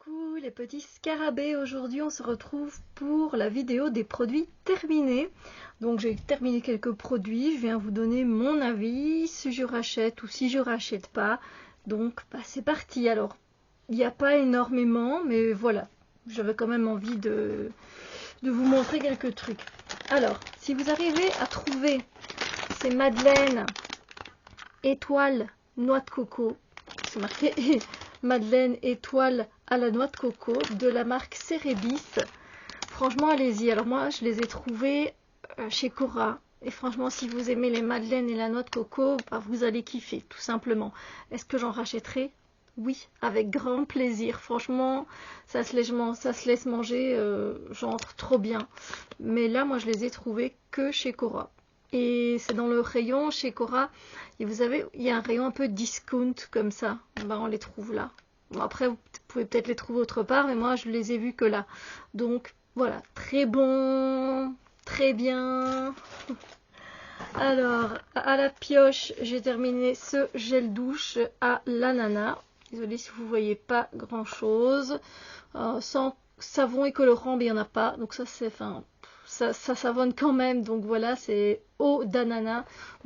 Coucou les petits scarabées, aujourd'hui on se retrouve pour la vidéo des produits terminés. Donc j'ai terminé quelques produits, je viens vous donner mon avis, si je rachète ou si je rachète pas. Donc c'est parti. Alors il n'y a pas énormément, mais voilà, j'avais quand même envie de vous montrer quelques trucs. Alors si vous arrivez à trouver ces madeleines étoiles noix de coco, c'est marqué Madeleine étoile à la noix de coco de la marque Cerebis. Franchement, allez-y. Alors moi, je les ai trouvées chez Cora. Et franchement, si vous aimez les madeleines et la noix de coco, vous allez kiffer, tout simplement. Est-ce que j'en rachèterai? Oui, avec grand plaisir. Franchement, ça se laisse manger, genre trop bien. Mais là, moi, je les ai trouvées que chez Cora. Et c'est dans le rayon chez Cora. Et vous avez, il y a un rayon un peu discount comme ça. On les trouve là. Bon, après, vous pouvez peut-être les trouver autre part, mais moi, je les ai vus que là. Donc, voilà. Très bon. Très bien. Alors, à la pioche, j'ai terminé ce gel douche à l'ananas. Désolée si vous ne voyez pas grand-chose. Sans savon et colorant, mais il n'y en a pas. Donc ça, c'est... ça savonne quand même, donc voilà, c'est eau d'ananas.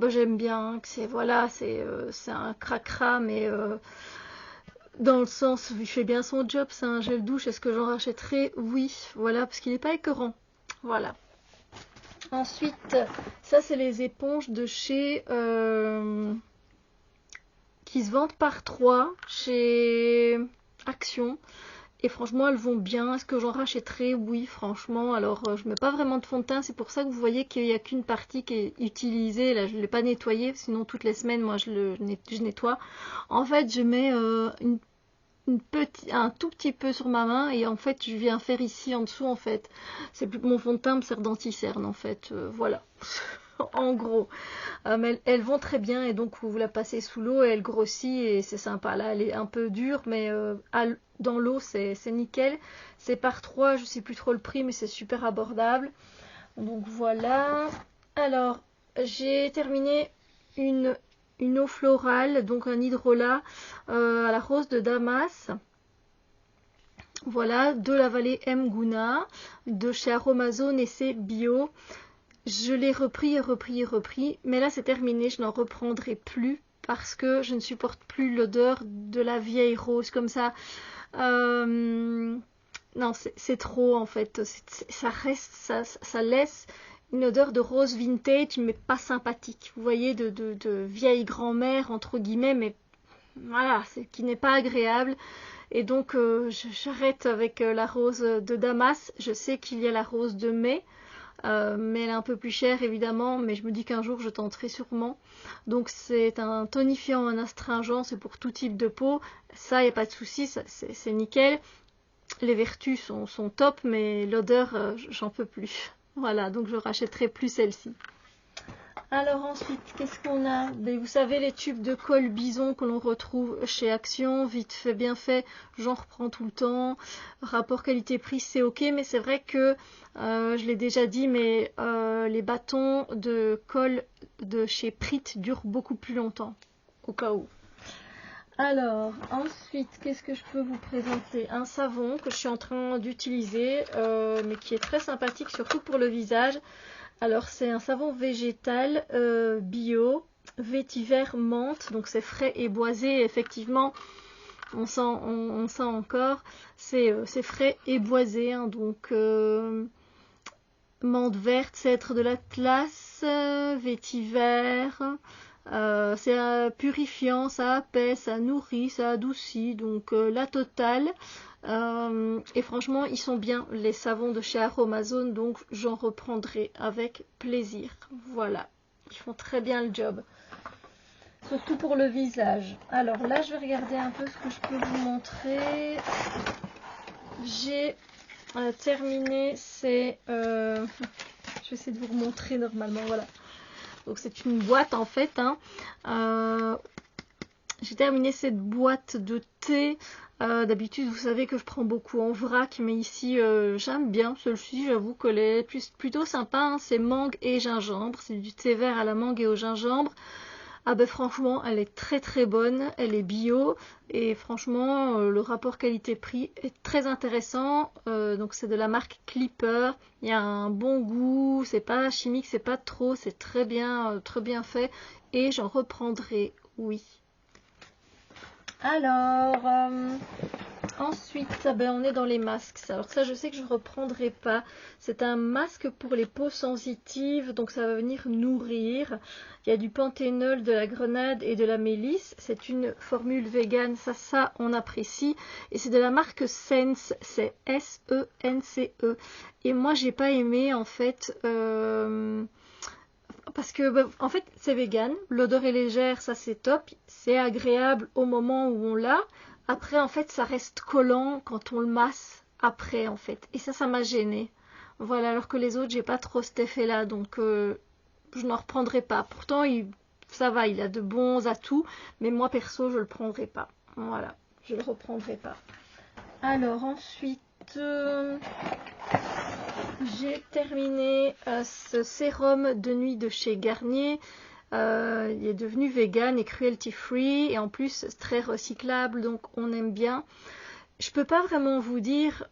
J'aime bien que c'est un cracra, mais dans le sens il fait bien son job. C'est un gel douche. Est-ce que j'en rachèterai? Oui, voilà, parce qu'il n'est pas écœurant. Voilà. Ensuite, ça c'est les éponges de chez qui se vendent par 3 chez Action. Et franchement, elles vont bien. Est-ce que j'en rachèterai? Oui, franchement. Alors, je mets pas vraiment de fond de teint. C'est pour ça que vous voyez qu'il n'y a qu'une partie qui est utilisée. Là, je ne l'ai pas nettoyé. Sinon, toutes les semaines, moi, je nettoie. En fait, je mets un tout petit peu sur ma main. Et en fait, je viens faire ici en dessous, en fait. C'est plus mon fond de teint me sert d'anti-cerne, en fait. Voilà. En gros. Mais elles vont très bien. Et donc, vous la passez sous l'eau et elle grossit. Et c'est sympa. Là, elle est un peu dure. Mais dans l'eau, c'est nickel. C'est par 3, je sais plus trop le prix, mais c'est super abordable. Donc voilà. Alors, j'ai terminé une eau florale, donc un hydrolat à la rose de Damas. Voilà, de la vallée M. Gouna, de chez Aromazone et c'est bio. Je l'ai repris, mais là c'est terminé, je n'en reprendrai plus parce que je ne supporte plus l'odeur de la vieille rose comme ça. Non, c'est trop en fait. Ça laisse une odeur de rose vintage, mais pas sympathique. Vous voyez, de vieille grand-mère, entre guillemets, mais voilà, qui n'est pas agréable. Et donc, j'arrête avec la rose de Damas. Je sais qu'il y a la rose de mai. Mais elle est un peu plus chère évidemment, mais je me dis qu'un jour je tenterai sûrement. Donc c'est un tonifiant, un astringent, c'est pour tout type de peau. Ça, il n'y a pas de souci, c'est nickel. Les vertus sont top, mais l'odeur, j'en peux plus. Voilà, donc je rachèterai plus celle-ci. Alors ensuite, qu'est-ce qu'on a? Vous savez, les tubes de colle bison que l'on retrouve chez Action, vite fait, bien fait, j'en reprends tout le temps. Rapport qualité-prix, c'est ok, mais c'est vrai que, je l'ai déjà dit, mais les bâtons de colle de chez Prit durent beaucoup plus longtemps, au cas où. Alors, ensuite, qu'est-ce que je peux vous présenter? Un savon que je suis en train d'utiliser, mais qui est très sympathique, surtout pour le visage. Alors, c'est un savon végétal bio, vétiver menthe, donc c'est frais et boisé. Effectivement, on sent encore, c'est frais et boisé, hein, donc menthe verte, cèdre de l'Atlas, vétiver. C'est purifiant, ça apaise, ça nourrit, ça adoucit, donc la totale. Et franchement, ils sont bien, les savons de chez Aromazone, donc j'en reprendrai avec plaisir. Voilà, ils font très bien le job. Surtout pour le visage. Alors là, je vais regarder un peu ce que je peux vous montrer. J'ai terminé, je vais essayer de vous remontrer normalement, voilà. Donc c'est une boîte en fait. J'ai terminé cette boîte de thé. D'habitude, vous savez que je prends beaucoup en vrac, mais ici, j'aime bien celle-ci. J'avoue qu'elle est plutôt sympa. Hein. C'est mangue et gingembre. C'est du thé vert à la mangue et au gingembre. Ah ben franchement, elle est très très bonne, elle est bio et franchement, le rapport qualité-prix est très intéressant. Donc c'est de la marque Clipper, il y a un bon goût, c'est pas chimique, c'est pas trop, c'est très bien fait et j'en reprendrai, oui. Alors, ensuite, ben, on est dans les masques. Alors ça, je sais que je ne reprendrai pas. C'est un masque pour les peaux sensitives, donc ça va venir nourrir. Il y a du panthénol, de la grenade et de la mélisse. C'est une formule végane, ça on apprécie. Et c'est de la marque Sense, c'est S-E-N-C-E. Et moi, j'ai pas aimé en fait. Parce que bah, en fait c'est vegan, l'odeur est légère, ça c'est top, c'est agréable au moment où on l'a. Après en fait ça reste collant quand on le masse après en fait. Et ça m'a gêné. Voilà, alors que les autres j'ai pas trop cet effet là, donc je n'en reprendrai pas. Pourtant ça va, il a de bons atouts, mais moi perso je le prendrai pas. Voilà, je le reprendrai pas. Alors ensuite... j'ai terminé ce sérum de nuit de chez Garnier. Il est devenu vegan et cruelty free et en plus c'est très recyclable, donc on aime bien. Je peux pas vraiment vous dire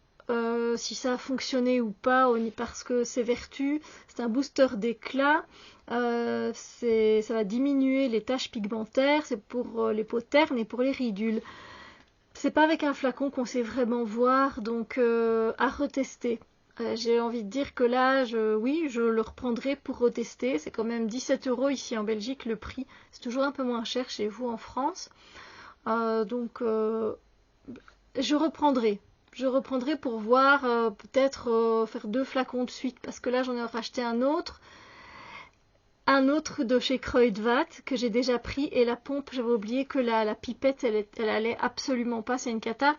si ça a fonctionné ou pas parce que ses vertus, c'est un booster d'éclat. Ça va diminuer les taches pigmentaires, c'est pour les peaux ternes et pour les ridules. C'est pas avec un flacon qu'on sait vraiment voir, donc à retester. J'ai envie de dire que là, oui, je le reprendrai pour retester. C'est quand même 17 € ici en Belgique le prix. C'est toujours un peu moins cher chez vous en France. Donc, je reprendrai. Je reprendrai pour voir, peut-être faire 2 flacons de suite. Parce que là, j'en ai racheté un autre. Un autre de chez Kruidvat que j'ai déjà pris. Et la pompe, j'avais oublié que la pipette, elle allait absolument pas. C'est une cata.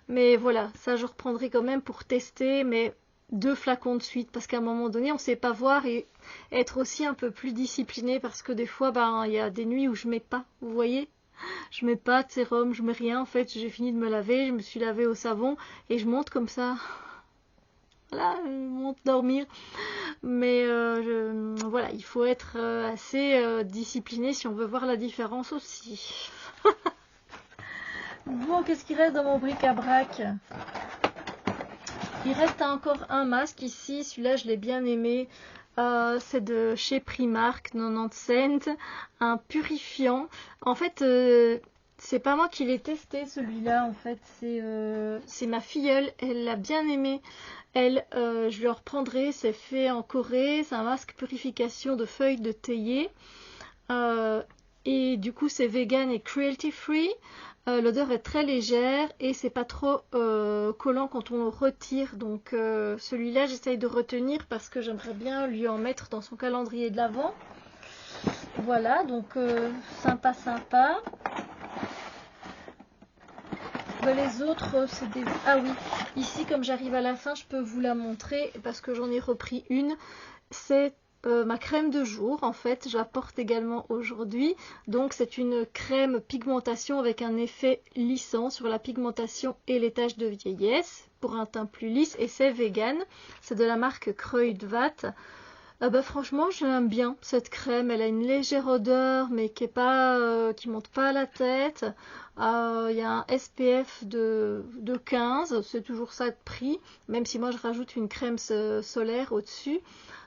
Mais voilà, ça je reprendrai quand même pour tester. Mais 2 flacons de suite parce qu'à un moment donné on ne sait pas voir et être aussi un peu plus discipliné parce que des fois ben il y a des nuits où je mets pas, vous voyez, je mets pas de sérum, je mets rien en fait, j'ai fini de me laver, je me suis lavée au savon et je monte comme ça, voilà, je monte dormir, mais voilà, il faut être assez discipliné si on veut voir la différence aussi. Bon, qu'est-ce qui reste dans mon bric-à-brac? Il reste encore un masque ici, celui-là je l'ai bien aimé, c'est de chez Primark, 90 cents, un purifiant. En fait, c'est pas moi qui l'ai testé celui-là, en fait, c'est ma filleule, elle l'a bien aimé. Elle, je le reprendrai, c'est fait en Corée, c'est un masque purification de feuilles de théier. Et du coup c'est vegan et cruelty free. L'odeur est très légère et c'est pas trop collant quand on le retire. Donc celui-là j'essaye de retenir parce que j'aimerais bien lui en mettre dans son calendrier de l'Avent. Voilà, donc sympa. Les autres c'est des... Ah oui, ici comme j'arrive à la fin je peux vous la montrer parce que j'en ai repris une. C'est ma crème de jour, en fait, j'apporte également aujourd'hui. Donc c'est une crème pigmentation avec un effet lissant sur la pigmentation et les taches de vieillesse pour un teint plus lisse et c'est vegan. C'est de la marque Kruidvat. Bah, franchement, je l'aime bien cette crème. Elle a une légère odeur, mais qui est pas, qui monte pas à la tête. Il y a un SPF de 15, c'est toujours ça de prix, même si moi je rajoute une crème solaire au-dessus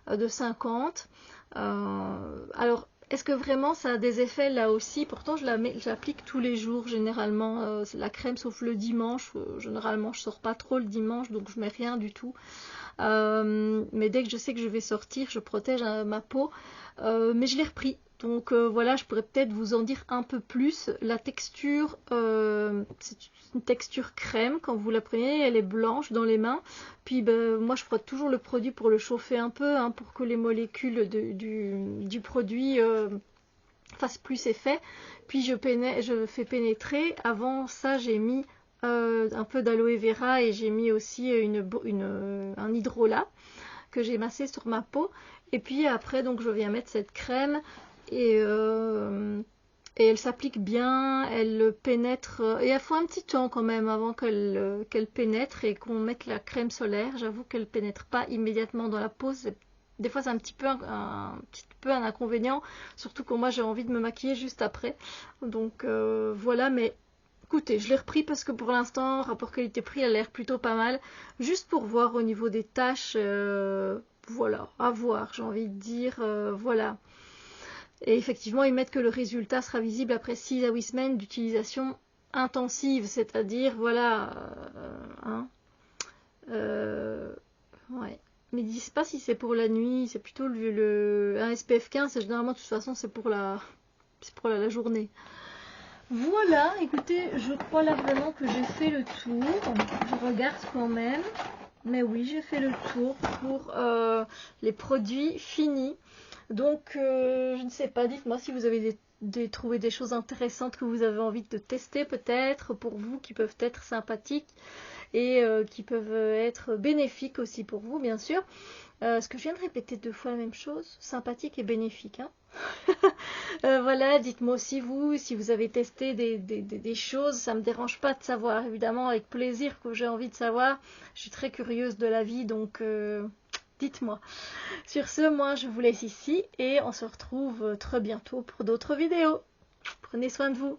de 50. Alors, est-ce que vraiment ça a des effets là aussi? Pourtant, je l'applique tous les jours généralement. La crème, sauf le dimanche. Généralement, je sors pas trop le dimanche, donc je mets rien du tout. Mais dès que je sais que je vais sortir, je protège ma peau. Mais je l'ai repris. Donc voilà, je pourrais peut-être vous en dire un peu plus. La texture, c'est une texture crème. Quand vous la prenez, elle est blanche dans les mains. Puis moi, je frotte toujours le produit pour le chauffer un peu, hein, pour que les molécules du produit fassent plus effet. Puis je fais pénétrer. Avant ça, j'ai mis un peu d'aloe vera et j'ai mis aussi un hydrolat que j'ai massé sur ma peau. Et puis après, donc, je viens mettre cette crème et elle s'applique bien, elle pénètre. Et il faut un petit temps quand même avant qu'elle pénètre et qu'on mette la crème solaire. J'avoue qu'elle pénètre pas immédiatement dans la peau. des fois c'est un petit peu un inconvénient, surtout quand moi j'ai envie de me maquiller juste après. Donc voilà, mais écoutez, je l'ai repris parce que pour l'instant, rapport qualité-prix, elle a l'air plutôt pas mal. Juste pour voir au niveau des tâches, voilà, à voir, j'ai envie de dire, voilà. Et effectivement, ils mettent que le résultat sera visible après 6 à 8 semaines d'utilisation intensive, c'est-à-dire, voilà, hein, ouais. Mais ils disent pas si c'est pour la nuit, c'est plutôt un SPF 15, et généralement, de toute façon, c'est pour la journée. Voilà, écoutez, je crois là vraiment que j'ai fait le tour. Je regarde quand même. Mais oui, j'ai fait le tour pour les produits finis. Donc, je ne sais pas, dites-moi si vous avez trouvé des choses intéressantes que vous avez envie de tester peut-être pour vous, qui peuvent être sympathiques et qui peuvent être bénéfiques aussi pour vous, bien sûr. Est-ce que je viens de répéter 2 fois la même chose? Sympathique et bénéfique, hein. Voilà, dites-moi aussi vous, si vous avez testé des choses, ça me dérange pas de savoir, évidemment, avec plaisir que j'ai envie de savoir. Je suis très curieuse de la vie, donc dites-moi. Sur ce, moi, je vous laisse ici et on se retrouve très bientôt pour d'autres vidéos. Prenez soin de vous.